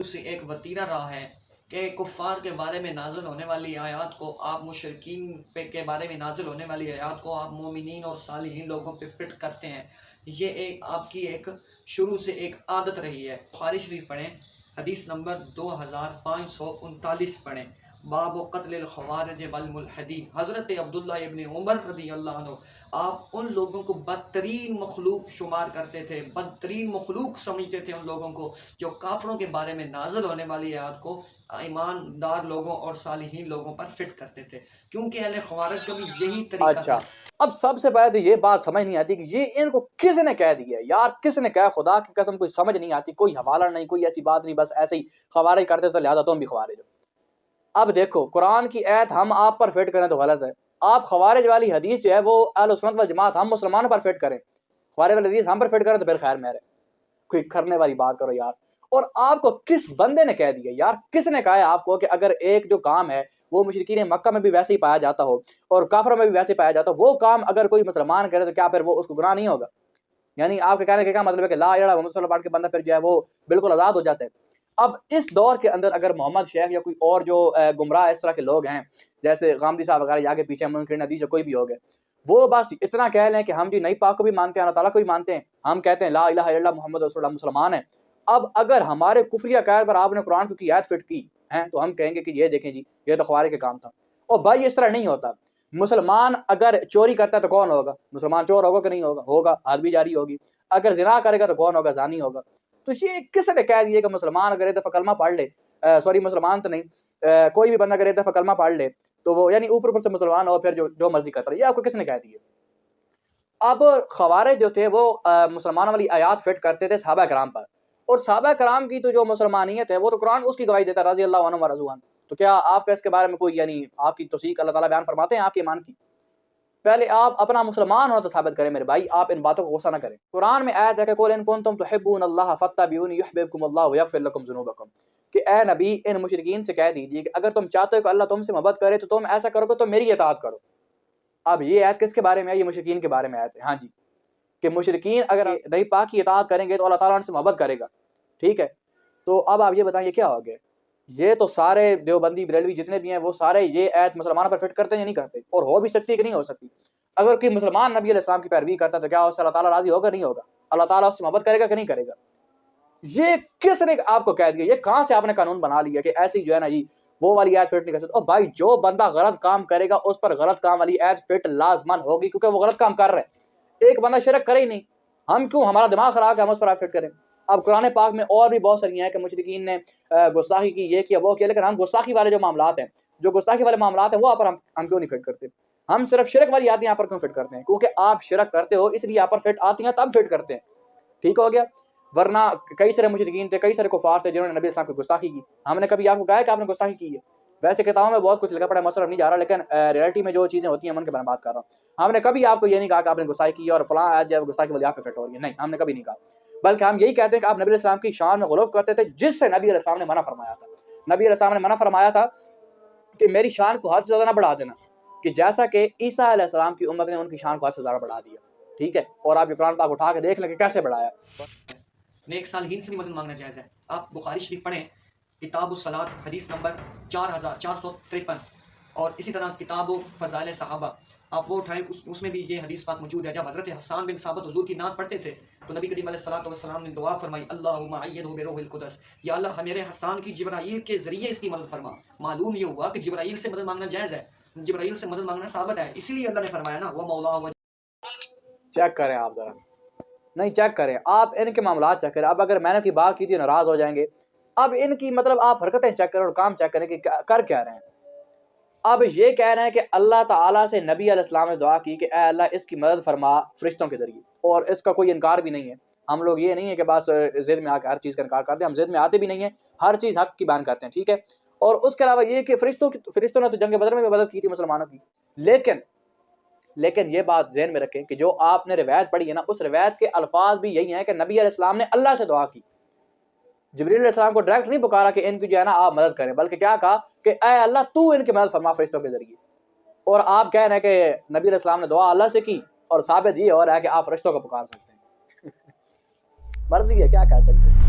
سے ایک وتیرہ رہا ہے کہ کفار کے بارے میں نازل ہونے والی آیات کو آپ مشرکین کے بارے میں نازل ہونے والی آیات کو آپ مومنین اور صالحین لوگوں پہ فٹ کرتے ہیں۔ یہ ایک آپ کی ایک شروع سے ایک عادت رہی ہے۔ بخاری شریف پڑھیں، حدیث نمبر 2539 پڑھیں، باب قتل الخوارج والملحدین۔ حضرت عبداللہ ابن عمر رضی اللہ عنہ آپ ان لوگوں کو بدترین مخلوق شمار کرتے تھے، بدترین مخلوق سمجھتے تھے ان لوگوں کو جو کافروں کے بارے میں نازل ہونے والی آیات کو ایماندار لوگوں اور صالحین لوگوں پر فٹ کرتے تھے، کیونکہ اہل خوارج کا بھی یہی طریقہ تھا۔ اب سب سے پہلے تو یہ بات سمجھ نہیں آتی کہ یہ ان کو کس نے کہہ دیا یار، کس نے کہا؟ خدا کی قسم کوئی سمجھ نہیں آتی، کوئی حوالہ نہیں، کوئی ایسی بات نہیں، بس ایسے ہی خوارج کرتے تو لہذا تم بھی خوارج ہو۔ اب دیکھو قرآن کی آیت ہم آپ پر فٹ کریں تو غلط ہے، آپ خوارج والی حدیث جو ہے وہ اہل سنت والجماعت ہم مسلمانوں پر فٹ کریں، خوارج والی حدیث ہم پر فٹ کریں تو پھر خیر میرے کوئی کرنے والی بات کرو یار۔ اور آپ کو کس بندے نے کہہ دیا یار؟ کس نے کہا ہے آپ کو کہ اگر ایک جو کام ہے وہ مشرکین مکہ میں بھی ویسے ہی پایا جاتا ہو اور کافروں میں بھی ویسے ہی پایا جاتا ہو، وہ کام اگر کوئی مسلمان کرے تو کیا پھر وہ اس کو گناہ نہیں ہوگا؟ یعنی آپ کے کہنے کا کیا مطلب ہے کہ لا الہ الا اللہ محمد صلی اللہ علیہ وسلم کے بندہ پھر جو ہے وہ بالکل آزاد ہو جاتا ہے؟ اب اس دور کے اندر اگر محمد شیخ یا کوئی اور جو گمراہ اس طرح کے لوگ ہیں جیسے غامدی صاحب وغیرہ یا آگے پیچھے منکرین حدیث کوئی بھی ہو گئے، وہ بس اتنا کہہ لیں کہ ہم جی نئی پاک کو بھی مانتے ہیں، اللہ تعالیٰ کو بھی مانتے ہیں، ہم کہتے ہیں لا الہ الا اللہ محمد رسول اللہ، مسلمان ہیں۔ اب اگر ہمارے کفری عقائد پر آپ نے قرآن کی آیت فٹ کی ہیں تو ہم کہیں گے کہ یہ دیکھیں جی یہ تو خوارج کا کام تھا۔ اور بھائی اس طرح نہیں ہوتا۔ مسلمان اگر چوری کرتا ہے تو کون ہوگا؟ مسلمان چور ہوگا کہ نہیں ہوگا؟ ہوگا، حد بھی جاری ہوگی۔ اگر زنا کرے گا تو کون ہوگا؟ زانی ہوگا۔ تو یہ کس نے کہہ دیا کہ مسلمان اگر ایک دفعہ کلمہ پڑھ لے، سوری مسلمان تو نہیں، کوئی بھی بندہ اگر ایک دفعہ کلمہ پڑھ لے تو وہ یعنی اوپر سے مسلمان ہو پھر جو مرضی کرتا رہے؟ یہ آپ کو کس نے کہہ دیا؟ اب خوارج جو تھے وہ مسلمانوں والی آیات فٹ کرتے تھے صحابہ کرام پر، اور صحابہ کرام کی تو جو مسلمانیت ہے وہ تو قرآن اس کی گواہی دیتا ہے رضی اللہ عنہ ورضوا عنہ۔ تو کیا آپ کا اس کے بارے میں کوئی یعنی آپ کی توثیق اللہ تعالیٰ بیان فرماتے ہیں آپ کے ایمان کی؟ پہلے آپ اپنا مسلمان ہونا تو ثابت کریں میرے بھائی، آپ ان باتوں کو غصہ نہ کریں۔ قرآن میں آیت ہے کہ قل ان کنتم تحبون اللہ فاتبعونی یحببکم اللہ ویغفر لکم ذنوبکم، کہ اے نبی ان مشرکین سے کہہ دیجیے کہ اگر تم چاہتے ہو کہ اللہ تم سے محبت کرے تو تم ایسا کرو کہ تم میری اطاعت کرو۔ اب یہ آیت کس کے بارے میں ہے؟ یہ مشرکین کے بارے میں آیت ہے، ہاں جی، کہ مشرکین اگر نئی پاک کی اطاعت کریں گے تو اللہ تعالیٰ ان سے محبت کرے گا، ٹھیک ہے؟ تو اب آپ یہ بتائیں یہ کیا ہو گیا؟ یہ تو سارے دیوبندی بریلوی جتنے بھی ہیں وہ سارے یہ آیت مسلمانوں پر فٹ کرتے ہیں یا نہیں کرتے؟ اور ہو بھی سکتی ہے کہ نہیں ہو سکتی؟ اگر کوئی مسلمان نبی علیہ السلام کی پیروی کرتا ہے تو کیا اس سے اللہ تعالیٰ راضی ہوگا نہیں ہوگا؟ اللہ تعالیٰ اس سے محبت کرے گا کہ نہیں کرے گا؟ یہ کس نے آپ کو کہہ دیا؟ یہ کہاں سے آپ نے قانون بنا لیا کہ ایسی جو ہے نا جی وہ والی آیت فٹ نہیں کر سکتے؟ اور بھائی جو بندہ غلط کام کرے گا اس پر غلط کام والی آیت فٹ لازمن ہوگی، کیونکہ وہ غلط کام کر رہے ہیں۔ ایک بندہ شرک کرے ہی نہیں، ہم کیوں؟ ہمارا دماغ خراب ہے ہم اس پر آیت فٹ کریں؟ اب قرآن پاک میں اور بھی بہت ساری ہیں کہ مشرکین نے گستاخی کی، یہ کیا وہ کیا، لیکن ہم گستاخی والے جو معاملات ہیں، جو گستاخی والے معاملات ہیں وہ پر ہم کیوں نہیں فٹ کرتے؟ ہم صرف شرک والی آتی ہیں یہاں پر کیوں فٹ کرتے ہیں؟ کیونکہ آپ شرک کرتے ہو اس لیے یہاں پر فٹ آتی ہیں تب فٹ کرتے ہیں، ٹھیک ہو گیا؟ ورنہ کئی سارے مشرکین تھے، کئی سارے کفار تھے جنہوں نے نبی اسلام کی گستاخی کی۔ ہم نے کبھی آپ کو کہا ہے کہ آپ نے گستاخی کی ہے؟ ویسے کتابوں میں بہت کچھ لکھا پڑا ہے، مسئلہ نہیں جا رہا، لیکن ریئلٹی میں جو چیزیں ہوتی ہیں من کے بارے میں بات کر رہا ہوں۔ ہم نے کبھی آپ کو یہ نہیں کہا کہ آپ نے گستاخی کی ہے اور فلاں آج جب گستاخی والی آپ پہ فٹ ہو رہی ہے، نہیں، ہم نے کبھی نہیں کہا، بلکہ ہم یہی کہتے ہیں کہ آپ نبی علیہ السلام کی شان میں غلو کرتے تھے، جس سے نبی علیہ السلام نے منع فرمایا تھا۔ نبی علیہ السلام نے منع فرمایا تھا کہ میری شان کو حد سے زیادہ نہ بڑھا دینا، کہ جیسا کہ عیسیٰ علیہ السلام کی امت نے ان کی شان کو حد سے زیادہ بڑھا دیا، ٹھیک ہے؟ اور آپ یہ قرآن پاک اٹھا کے دیکھ لیں کہ کیسے بڑھایا۔ نیک صالحین سے بھی مدد مانگنا جائز ہے۔ آپ بخاری شریف پڑھیں، کتاب الصلاۃ حدیث نمبر 4453، اور اسی طرح کتاب فضائل صحابہ آپ وہ اٹھائیں، اس میں بھی یہ حدیث پاک موجود ہے۔ جب حضرت حسان بن ثابت حضور کی نعت پڑھتے تھے تو نبی کریم علیہ الصلوۃ والسلام نے دعا فرمائی، اللہم ایدہ بروح القدس، یا اللہ میرے حسان کی جبرائیل کے ذریعے اس کی مدد فرما۔ معلوم یہ ہوا کہ جبرائیل سے مدد مانگنا جائز ہے، جبرائیل سے مدد مانگنا ثابت ہے، اسی لیے اللہ نے فرمایا نا وہ مولا۔ چیک کریں آپ ذرا، نہیں چیک کریں آپ ان کے معاملات چیک کریں۔ اب اگر میں نے کی بات کی تھی ناراض ہو جائیں گے، اب ان کی مطلب آپ حرکتیں چیک کریں اور کام چیک کریں کہ کر کیا رہے ہیں۔ اب یہ کہہ رہے ہیں کہ اللہ تعالیٰ سے نبی علیہ السلام نے دعا کی کہ اے اللہ اس کی مدد فرما فرشتوں کے ذریعے، اور اس کا کوئی انکار بھی نہیں ہے۔ ہم لوگ یہ نہیں ہے کہ بس ضد میں آ کے ہر چیز کا انکار کرتے ہیں، ہم ضد میں آتے بھی نہیں ہیں، ہر چیز حق کی بیان کرتے ہیں، ٹھیک ہے؟ اور اس کے علاوہ یہ کہ فرشتوں نے تو جنگ بدر میں بھی مدد کی تھی مسلمانوں کی، لیکن یہ بات ذہن میں رکھیں کہ جو آپ نے روایت پڑھی ہے نا، اس روایت کے الفاظ بھی یہی ہیں کہ نبی علیہ السلام نے اللہ سے دعا کی، جبریل علیہ السلام کو ڈائریکٹ نہیں پکارا کہ ان کی جو ہے نا آپ مدد کریں، بلکہ کیا کہا کہ اے اللہ تو ان کی مدد فرما فرشتوں کے ذریعے۔ اور آپ کہہ رہے ہیں کہ نبی علیہ السلام نے دعا اللہ سے کی، اور ثابت یہ ہو رہا ہے کہ آپ فرشتوں کو پکار سکتے ہیں۔ مرضی ہے، کیا کہہ سکتے ہیں۔